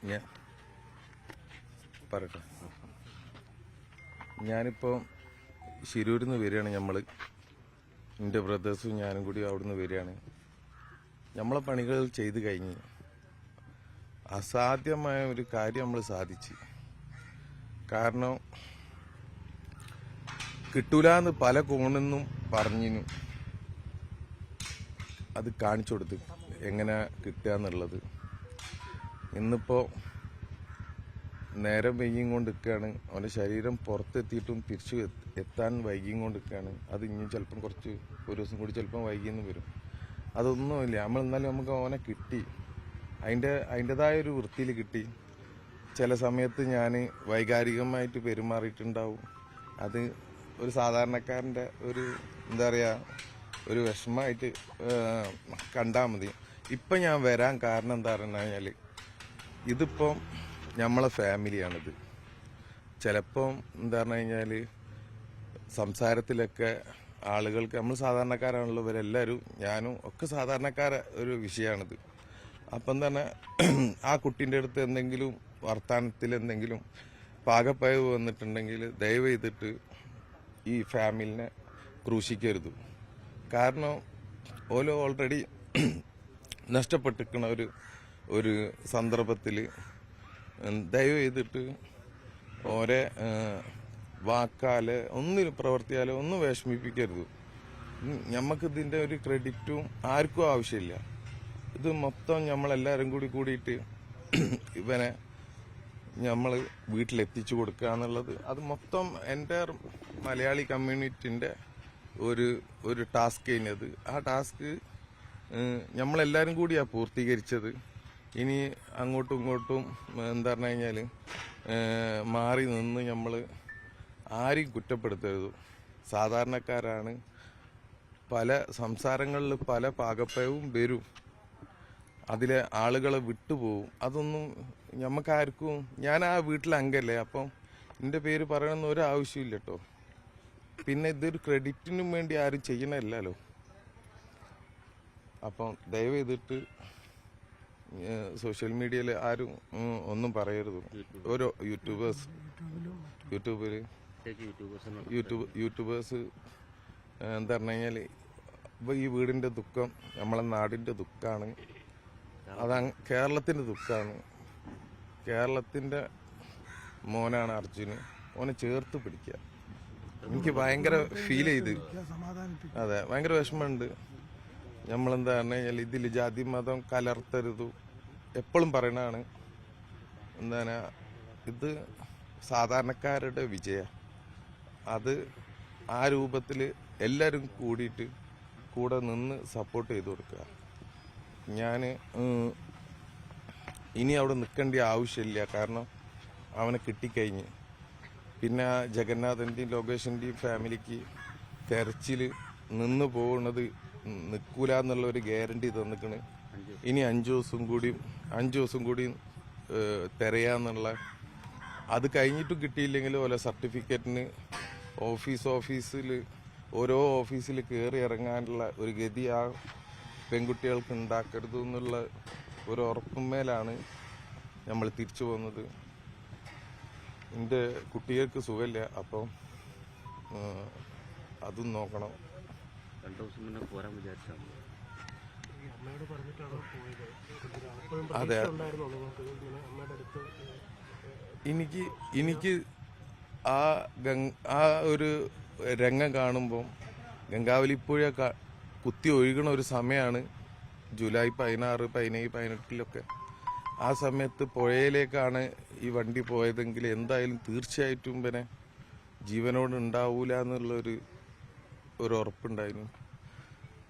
ഞാൻ പറയട്ടെ. ഞാനിപ്പോൾ ശിരൂരിൽ നിന്ന് വരികയാണ്. എൻ്റെ ബ്രദേഴ്സും ഞാനും കൂടി അവിടെ നിന്ന് വരികയാണ്. നമ്മളെ പണികൾ ചെയ്ത് കഴിഞ്ഞ് അസാധ്യമായ ഒരു കാര്യം നമ്മൾ സാധിച്ച്. കാരണം കിട്ടൂലെന്ന് പല കോണിന്നും പറഞ്ഞിനു. അത് കാണിച്ചു കൊടുത്ത് എങ്ങനെ കിട്ടുക എന്നുള്ളത്. ഇന്നിപ്പോൾ നേരം വൈകിയും കൊണ്ട് നിൽക്കുകയാണ്. അവൻ്റെ ശരീരം പുറത്തെത്തിയിട്ടും തിരിച്ചു എത്താൻ വൈകിയും കൊണ്ട് നിൽക്കുകയാണ്. അത് ഇനി ചിലപ്പം കുറച്ച് ഒരു ദിവസം കൂടി ചിലപ്പം വൈകിയെന്ന് വരും. അതൊന്നുമില്ല. എന്നാലും നമുക്ക് അവനെ കിട്ടി. അതിൻ്റെതായ ഒരു വൃത്തിയിൽ കിട്ടി. ചില സമയത്ത് ഞാൻ വൈകാരികമായിട്ട് പെരുമാറിയിട്ടുണ്ടാവും. അത് ഒരു സാധാരണക്കാരൻ്റെ ഒരു എന്താ പറയുക, ഒരു വിഷമമായിട്ട് കണ്ടാൽ മതി. ഇപ്പം ഞാൻ വരാൻ കാരണം എന്താ പറഞ്ഞു കഴിഞ്ഞാൽ, ഇതിപ്പം നമ്മളെ ഫാമിലിയാണിത്. ചിലപ്പം എന്താ പറഞ്ഞു കഴിഞ്ഞാൽ സംസാരത്തിലൊക്കെ ആളുകൾക്ക്, നമ്മൾ സാധാരണക്കാരാണല്ലോ ഇവരെല്ലാവരും, ഞാനും ഒക്കെ സാധാരണക്കാര ഒരു വിഷയമാണിത്. അപ്പം തന്നെ ആ കുട്ടീൻ്റെ അടുത്ത് എന്തെങ്കിലും വർത്തമാനത്തിൽ എന്തെങ്കിലും പാകപ്പയവ് വന്നിട്ടുണ്ടെങ്കിൽ ദയവ് ചെയ്തിട്ട് ഈ ഫാമിലിനെ ക്രൂശിക്കരുത്. കാരണം ഓരോ ഓൾറെഡി നഷ്ടപ്പെട്ടിരിക്കുന്ന ഒരു സന്ദർഭത്തിൽ ദയവ് ചെയ്തിട്ട് ഓരോ വാക്കാല് ഒന്നിലും പ്രവർത്തിയാലോ ഒന്നും വിഷമിപ്പിക്കരുത്. നമുക്കിതിൻ്റെ ഒരു ക്രെഡിറ്റും ആർക്കും ആവശ്യമില്ല. ഇത് മൊത്തം നമ്മളെല്ലാവരും കൂടിയിട്ട് ഇവനെ നമ്മൾ വീട്ടിലെത്തിച്ചു കൊടുക്കുക എന്നുള്ളത്, അത് മൊത്തം എൻ്റെ മലയാളി കമ്മ്യൂണിറ്റിൻ്റെ ഒരു ടാസ്ക് കഴിഞ്ഞത്. ആ ടാസ്ക് നമ്മളെല്ലാവരും കൂടിയാണ് പൂർത്തീകരിച്ചത്. ഇനി അങ്ങോട്ടും ഇങ്ങോട്ടും എന്താ പറഞ്ഞു കഴിഞ്ഞാൽ മാറി നിന്ന് നമ്മൾ ആരെയും കുറ്റപ്പെടുത്തരുത്. സാധാരണക്കാരാണ്. പല സംസാരങ്ങളിൽ പല പാകപ്പയവും വരും. അതിലെ ആളുകളെ വിട്ടുപോകും. അതൊന്നും നമുക്കാർക്കും, ഞാൻ ആ വീട്ടിലെ അംഗല്ലേ, അപ്പം എൻ്റെ പേര് പറയണമെന്ന് ഒരു ആവശ്യമില്ല കേട്ടോ. പിന്നെ ഇതൊരു ക്രെഡിറ്റിനും വേണ്ടി ആരും ചെയ്യണമല്ലോ. അപ്പം ദയവ് ചെയ്തിട്ട് സോഷ്യൽ മീഡിയയിൽ ആരും ഒന്നും പറയരുത്. ഓരോ യൂട്യൂബേഴ്സ് എന്താ പറഞ്ഞു കഴിഞ്ഞാൽ, ഇപ്പോൾ ഈ വീടിൻ്റെ ദുഃഖം നമ്മളെ നാടിൻ്റെ ദുഃഖമാണ്. അത് കേരളത്തിൻ്റെ ദുഃഖമാണ്. കേരളത്തിൻ്റെ മോനാണ് അർജുന്. ഓനെ ചേർത്ത് പിടിക്കുക. എനിക്ക് ഭയങ്കര ഫീൽ ചെയ്ത്, അതെ, ഭയങ്കര വിഷമമുണ്ട്. നമ്മളെന്താ പറഞ്ഞു കഴിഞ്ഞാൽ ഇതിൽ ജാതി മതം കലർത്തരുത് എപ്പോഴും പറയണതാണ്. എന്താണ്, ഇത് സാധാരണക്കാരുടെ വിജയം. അത് ആ രൂപത്തിൽ എല്ലാവരും കൂടിയിട്ട് കൂടെ നിന്ന് സപ്പോർട്ട് ചെയ്ത് കൊടുക്കുക. ഞാൻ ഇനി അവിടെ നിൽക്കേണ്ട ആവശ്യമില്ല. കാരണം അവനെ കിട്ടിക്കഴിഞ്ഞ്. പിന്നെ ജഗന്നാഥൻ്റെയും ലോകേഷിൻ്റെയും ഫാമിലിക്ക് തെരച്ചിൽ നിന്ന് പോകുന്നത് നിൽക്കൂല എന്നുള്ള ഒരു ഗ്യാരണ്ടി തന്നിക്കണ്. ഇനി 5 ദിവസം കൂടി തിരയാന്നുള്ള, അത് കഴിഞ്ഞിട്ടും കിട്ടിയില്ലെങ്കിൽ ഓരോ സർട്ടിഫിക്കറ്റിന് ഓഫീസിൽ ഓരോ ഓഫീസിൽ കയറി ഇറങ്ങാനുള്ള ഒരു ഗതി ആ പെൺകുട്ടികൾക്ക് ഉണ്ടാക്കരുത് എന്നുള്ള ഒരു ഉറപ്പുമേലാണ് നമ്മൾ തിരിച്ചു പോകുന്നത്. എൻ്റെ കുട്ടികൾക്ക് സുഖമില്ല. അപ്പം അതും നോക്കണം. 2 ദിവസം മുന്നേ പോരാൻ വിചാരിച്ചാണ്. അതെ, എനിക്ക് ആ ഒരു രംഗം കാണുമ്പോൾ ഗംഗാവലിപ്പുഴ കുത്തി ഒഴുകണ ഒരു സമയമാണ് ജൂലൈ 16, 17, 18 ആ സമയത്ത് പുഴയിലേക്കാണ് ഈ വണ്ടി പോയതെങ്കിൽ എന്തായാലും തീർച്ചയായിട്ടും പിന്നെ ജീവനോട് ഉണ്ടാവൂല എന്നുള്ളൊരു ഉറപ്പുണ്ടായിരുന്നു.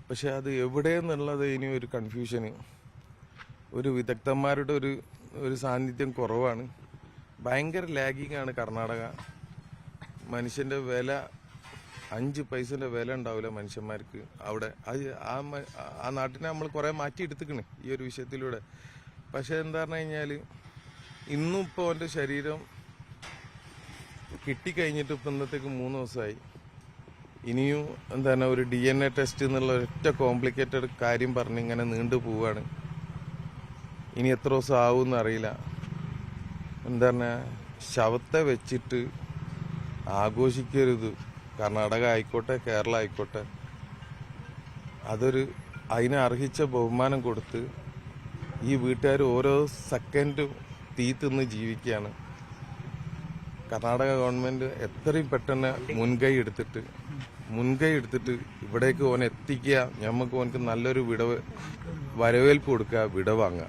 പക്ഷെ അത് എവിടെയെന്നുള്ളത് ഇനി ഒരു കൺഫ്യൂഷന്. ഒരു വിദഗ്ധന്മാരുടെ ഒരു സാന്നിധ്യം കുറവാണ്. ഭയങ്കര ലാഗിങ് ആണ് കർണാടക. മനുഷ്യൻ്റെ വില 5 പൈസൻ്റെ വില ഉണ്ടാവില്ല മനുഷ്യന്മാർക്ക് അവിടെ. ആ നാട്ടിനെ നമ്മൾ കുറേ മാറ്റിയെടുത്തിക്കണ് ഈ ഒരു വിഷയത്തിലൂടെ. പക്ഷെ എന്താ പറഞ്ഞു കഴിഞ്ഞാൽ ഇന്നും ഇപ്പോൾ അവൻ്റെ ശരീരം കിട്ടിക്കഴിഞ്ഞിട്ട് ഇപ്പം ഇന്നത്തേക്ക് 3 ദിവസമായി. ഇനിയും എന്താണ് ഒരു DNA ടെസ്റ്റ് എന്നുള്ള ഒറ്റ കോംപ്ലിക്കേറ്റഡ് കാര്യം പറഞ്ഞ് ഇങ്ങനെ നീണ്ടു പോവാണ്. ഇനി എത്ര ദിവസം ആവുമെന്ന് അറിയില്ല. എന്താ പറഞ്ഞ ശവത്തെ വെച്ചിട്ട് ആഘോഷിക്കരുത്. കർണാടക ആയിക്കോട്ടെ, കേരള ആയിക്കോട്ടെ, അതിന് അർഹിച്ച ബഹുമാനം കൊടുത്ത് ഈ വീട്ടുകാർ ഓരോ സെക്കൻഡും തീ തിന്ന് ജീവിക്കുകയാണ്. കർണാടക ഗവൺമെന്റ് എത്രയും പെട്ടെന്ന് മുൻകൈ എടുത്തിട്ട് ഇവിടേക്ക് ഓനെ എത്തിക്കുക, നമുക്ക് ഓനക്ക് നല്ലൊരു വരവേൽപ്പ് കൊടുക്കുക, വിടവാങ്ങുക.